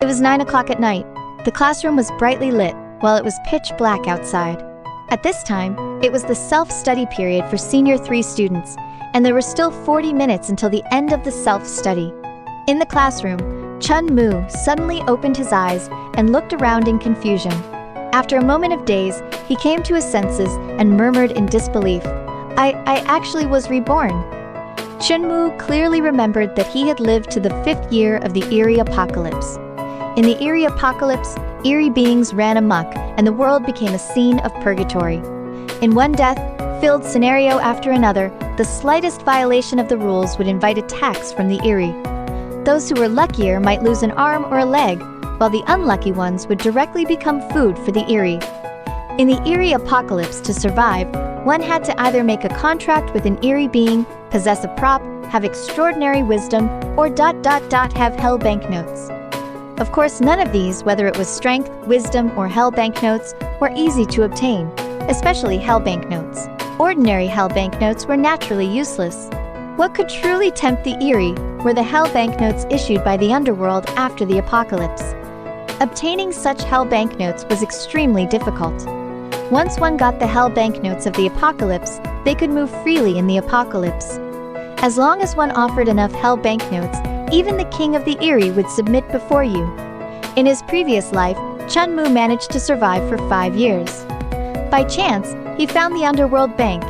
It was 9 o'clock at night. The classroom was brightly lit, while it was pitch black outside. At this time, it was the self-study period for Senior 3 students, and there were still 40 minutes until the end of the self-study. In the classroom, Chun-Moo suddenly opened his eyes and looked around in confusion. After a moment of daze, he came to his senses and murmured in disbelief, I actually was reborn." Chun-Moo clearly remembered that he had lived to the 5th year of the Eerie Apocalypse. In the Eerie Apocalypse, eerie beings ran amok, and the world became a scene of purgatory. In one death-filled scenario after another, the slightest violation of the rules would invite attacks from the eerie. Those who were luckier might lose an arm or a leg, while the unlucky ones would directly become food for the eerie. In the Eerie Apocalypse, to survive, one had to either make a contract with an eerie being, possess a prop, have extraordinary wisdom, or have hell banknotes. Of course, none of these, whether it was strength, wisdom, or hell banknotes, were easy to obtain, especially hell banknotes. Ordinary hell banknotes were naturally useless. What could truly tempt the eerie were the hell banknotes issued by the underworld after the apocalypse. Obtaining such hell banknotes was extremely difficult. Once one got the hell banknotes of the apocalypse, they could move freely in the apocalypse. As long as one offered enough hell banknotes, even the king of the eerie would submit before you. In his previous life, Chun-Moo managed to survive for 5 years. By chance, he found the underworld bank.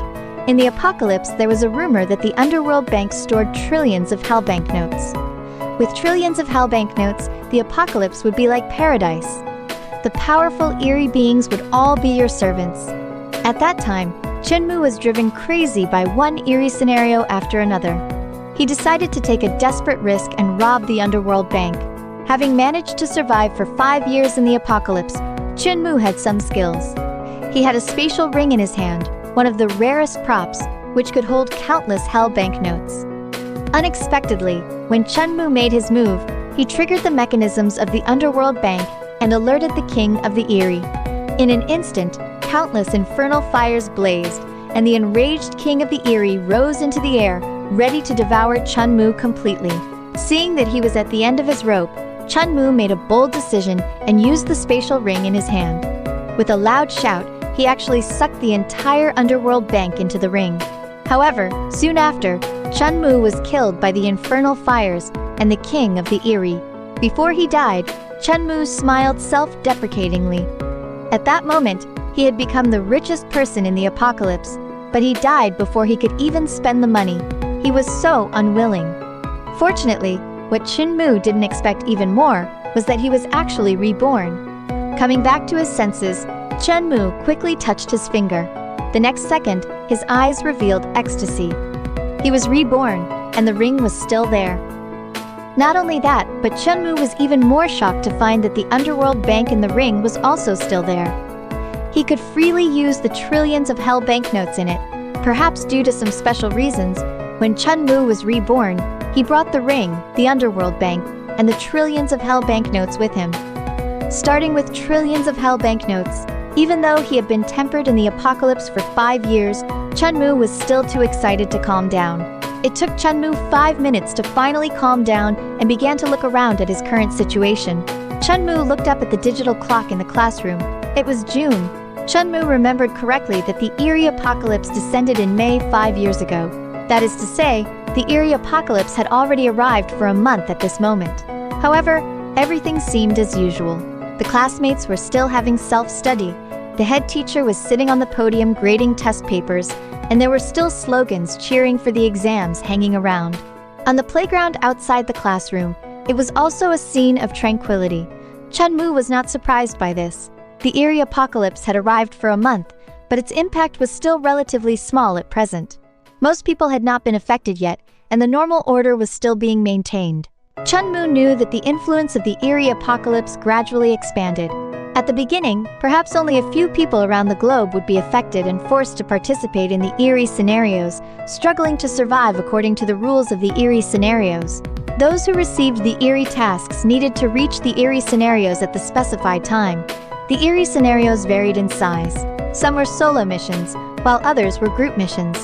In the apocalypse, there was a rumor that the underworld bank stored trillions of hell banknotes. With trillions of hell banknotes, the apocalypse would be like paradise. The powerful eerie beings would all be your servants. At that time, Chun-Moo was driven crazy by one eerie scenario after another. He decided to take a desperate risk and rob the underworld bank. Having managed to survive for 5 years in the apocalypse, Chun-Moo had some skills. He had a spatial ring in his hand, one of the rarest props, which could hold countless hell banknotes. Unexpectedly, when Chun-Moo made his move, he triggered the mechanisms of the underworld bank and alerted the king of the eerie. In an instant, countless infernal fires blazed, and the enraged king of the eerie rose into the air, ready to devour Chun-Moo completely. Seeing that he was at the end of his rope, Chun-Moo made a bold decision and used the spatial ring in his hand. With a loud shout, he actually sucked the entire underworld bank into the ring. However, soon after, Chun-Moo was killed by the infernal fires and the king of the eerie. Before he died, Chun-Moo smiled self-deprecatingly. At that moment, he had become the richest person in the apocalypse, but he died before he could even spend the money. He was so unwilling. Fortunately, what Chun-Moo didn't expect even more was that he was actually reborn. Coming back to his senses, Chun-Moo quickly touched his finger. The next second, his eyes revealed ecstasy. He was reborn, and the ring was still there. Not only that, but Chun-Moo was even more shocked to find that the underworld bank in the ring was also still there. He could freely use the trillions of hell banknotes in it. Perhaps due to some special reasons, when Chun-Moo was reborn, he brought the ring, the underworld bank, and the trillions of hell banknotes with him. Starting with trillions of hell banknotes, even though he had been tempered in the apocalypse for 5 years, Chun-Moo was still too excited to calm down. It took Chun-Moo 5 minutes to finally calm down and began to look around at his current situation. Chun-Moo looked up at the digital clock in the classroom. It was June. Chun-Moo remembered correctly that the Eerie Apocalypse descended in May 5 years ago. That is to say, the Eerie Apocalypse had already arrived for a month at this moment. However, everything seemed as usual. The classmates were still having self-study. The head teacher was sitting on the podium grading test papers, and there were still slogans cheering for the exams hanging around. On the playground outside the classroom, it was also a scene of tranquility. Chun-Moo was not surprised by this. The Eerie Apocalypse had arrived for a month, but its impact was still relatively small at present. Most people had not been affected yet, and the normal order was still being maintained. Chun-Moo knew that the influence of the Eerie Apocalypse gradually expanded. At the beginning, perhaps only a few people around the globe would be affected and forced to participate in the eerie scenarios, struggling to survive according to the rules of the eerie scenarios. Those who received the eerie tasks needed to reach the eerie scenarios at the specified time. The eerie scenarios varied in size. Some were solo missions, while others were group missions.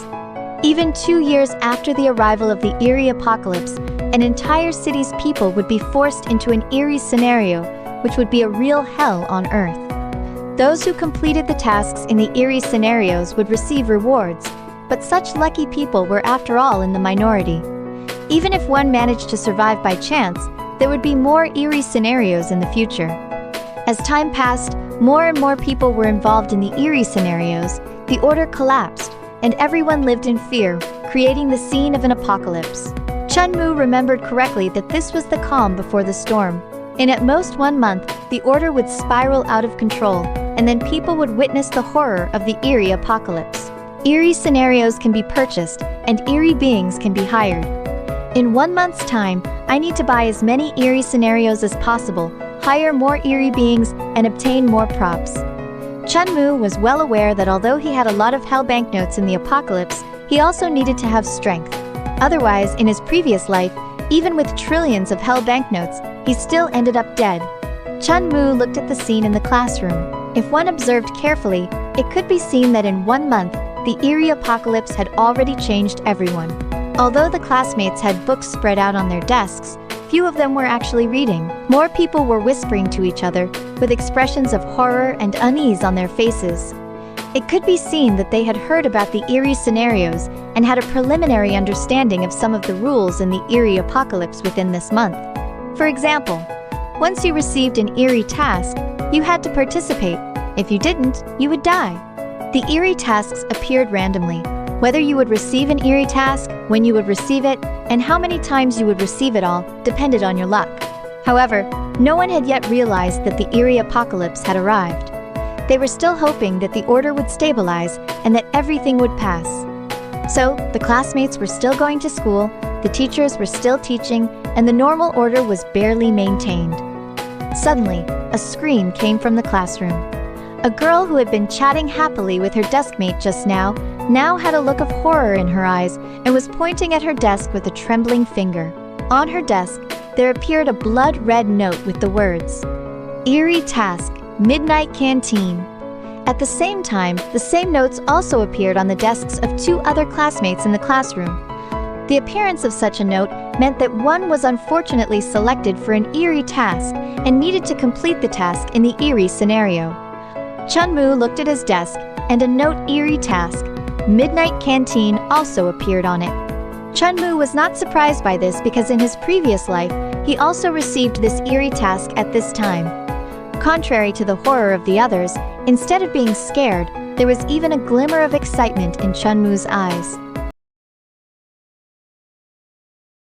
Even 2 years after the arrival of the eerie apocalypse, an entire city's people would be forced into an eerie scenario, which would be a real hell on Earth. Those who completed the tasks in the eerie scenarios would receive rewards, but such lucky people were after all in the minority. Even if one managed to survive by chance, there would be more eerie scenarios in the future. As time passed, more and more people were involved in the eerie scenarios, the order collapsed, and everyone lived in fear, creating the scene of an apocalypse. Chun-Mu remembered correctly that this was the calm before the storm. In at most 1 month, the order would spiral out of control, and then people would witness the horror of the eerie apocalypse. Eerie scenarios can be purchased, and eerie beings can be hired. In 1 month's time, I need to buy as many eerie scenarios as possible, hire more eerie beings, and obtain more props. Chun-Mu was well aware that although he had a lot of hell banknotes in the apocalypse, he also needed to have strength. Otherwise, in his previous life, even with trillions of hell banknotes, he still ended up dead. Chun-Mu looked at the scene in the classroom. If one observed carefully, it could be seen that in 1 month, the eerie apocalypse had already changed everyone. Although the classmates had books spread out on their desks, few of them were actually reading. More people were whispering to each other, with expressions of horror and unease on their faces. It could be seen that they had heard about the eerie scenarios and had a preliminary understanding of some of the rules in the eerie apocalypse within this month. For example, once you received an eerie task, you had to participate. If you didn't, you would die. The eerie tasks appeared randomly. Whether you would receive an eerie task, when you would receive it, and how many times you would receive it all depended on your luck. However, no one had yet realized that the eerie apocalypse had arrived. They were still hoping that the order would stabilize and that everything would pass. So, the classmates were still going to school, the teachers were still teaching, and the normal order was barely maintained. Suddenly, a scream came from the classroom. A girl who had been chatting happily with her deskmate just now had a look of horror in her eyes and was pointing at her desk with a trembling finger. On her desk, there appeared a blood-red note with the words, "Eerie Task, Midnight Canteen." At the same time, the same notes also appeared on the desks of 2 other classmates in the classroom. The appearance of such a note meant that one was unfortunately selected for an eerie task and needed to complete the task in the eerie scenario. Chun-Mu looked at his desk, and a note "Eerie Task, Midnight Canteen" also appeared on it. Chun-Mu was not surprised by this because in his previous life, he also received this eerie task at this time. Contrary to the horror of the others, instead of being scared, there was even a glimmer of excitement in Chun-Mu's eyes.